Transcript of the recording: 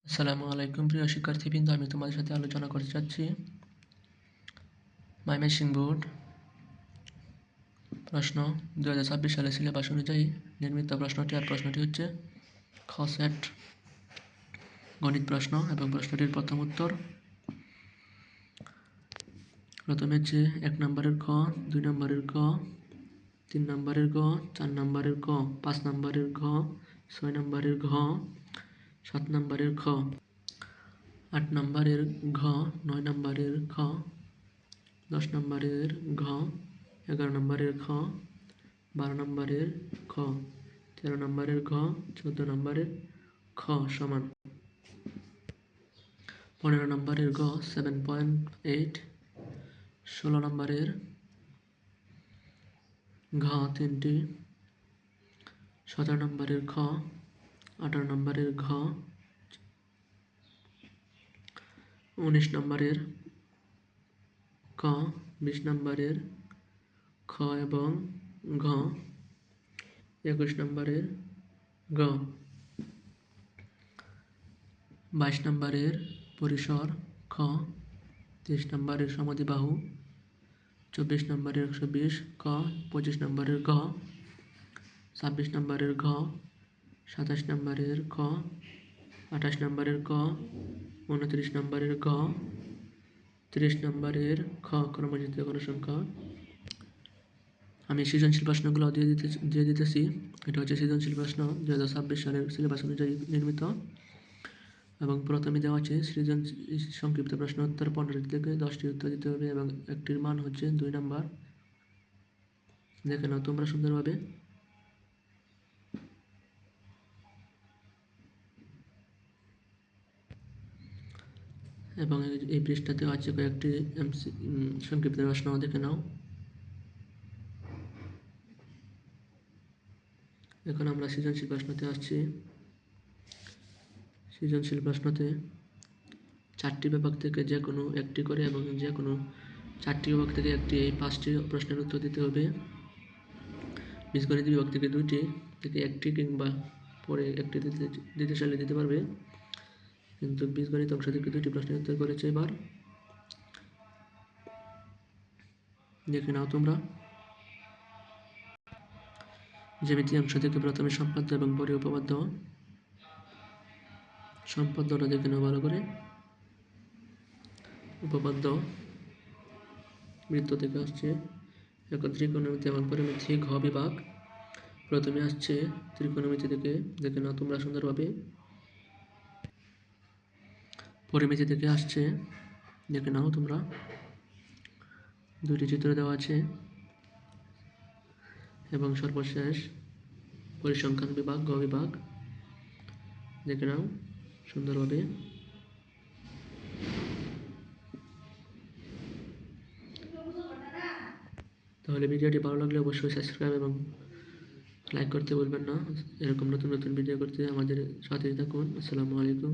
আসসালামু আলাইকুম প্রিয় শিক্ষার্থীবৃন্দ, আমি তোমাদের সাথে আলোচনা করতে চাচ্ছি ময়মনসিংহ বোর্ড প্রশ্ন 2026 সালের সিলেবাস অনুযায়ী নির্মিত প্রশ্নটি। আর প্রশ্নটি হচ্ছে খ সেট গণিত প্রশ্ন এবং প্রশ্নটির প্রথম উত্তর। প্রথমে হচ্ছে 1 নম্বরের খ, 2 নম্বরের ক, 3 নম্বরের গ, 4 নম্বরের ক, 5 নম্বরের ঘ, 6 নম্বরের ঘ, 7 নম্বরের খ, 8 নম্বরের ঘ, 9 নম্বরের খ, 10 নম্বরের ঘ, 11 নম্বরের খ, 12 নম্বরের খ, 13 নম্বরের ঘ, 14 নম্বরের খ সমান 15 নম্বরের ঘ 7.8, 16 নম্বরের ঘ 3টি, 17 নম্বরের খ, 18 নম্বরের ঘ, 19 নম্বরের ক, 20 নম্বরের খ এবং ঘ, 21 নম্বরের গ, 22 নম্বরের পরিসর খ, 23 নম্বরের সমদ্বিবাহু, 24 নম্বরের 120 ক, 25 নম্বরের ঘ, 26 নম্বরের ঘ, 27 নম্বরের খ, 28 নম্বরের ক, 29 নম্বরের ঘ, 30 নম্বরের খ ক্রমজিত গণসংখ্যা। আমি সৃজনশীল প্রশ্নগুলো দিয়ে দিতেছি। এটা হচ্ছে সৃজনশীল প্রশ্ন 2026 সালের সিলেবাস অনুযায়ী নির্মিত এবং প্রথমে দেওয়া আছে সংক্ষিপ্ত প্রশ্ন উত্তর 15 থেকে 10টি উত্তর দিতে হবে এবং একটির মান হচ্ছে 2 নম্বর। দেখে নাও তোমরা সুন্দরভাবে। এবং এই পৃষ্ঠাতে আছে কয়েকটি সংক্ষিপ্ত প্রশ্ন, দেখে নাও। এখন আমরা সৃজনশীল প্রশ্নতে আসছি। সৃজনশীল প্রশ্নতে 4টি বিভাগ থেকে যে কোনো একটি করে এবং যে কোনো 4টি বিভাগ থেকে একটি, এই 5টি প্রশ্নের উত্তর দিতে হবে। বীজগণিত বিভাগ থেকে 2টি থেকে একটি কিংবা পরে একটি দিতে চাইলে দিতে পারবে, কিন্তু বীজগণিত অংশ থেকে 2টি প্রশ্নের উত্তর করেছে। এবার দেখে নাও তোমরা। জ্যামিতি অংশ থেকে প্রথমে সম্পাদ্য এবং পরে উপপাদ্য। সম্পাদ্যটা দেখে নাও ভালো করে। উপপাদ্য বৃত্ত থেকে আসছে এখন ত্রিকোণমিতি এবং পরিমিতি ঘ বিভাগ। প্রথমে আসছে ত্রিকোণমিতি থেকে, দেখে নাও তোমরা সুন্দরভাবে। পরিমিতি থেকে আসছে, দেখে নাও তোমরা। 2টি চিত্র দেওয়া আছে এবং সর্বশেষ পরিসংখ্যান বিভাগ গ বিভাগ, দেখে নাও সুন্দরভাবে। তাহলে ভিডিওটি ভালো লাগলে অবশ্যই সাবস্ক্রাইব এবং লাইক করতে ভুলবেন না। এরকম নতুন নতুন ভিডিও করতে আমাদের সাথেই থাকুন। আসসালামু আলাইকুম।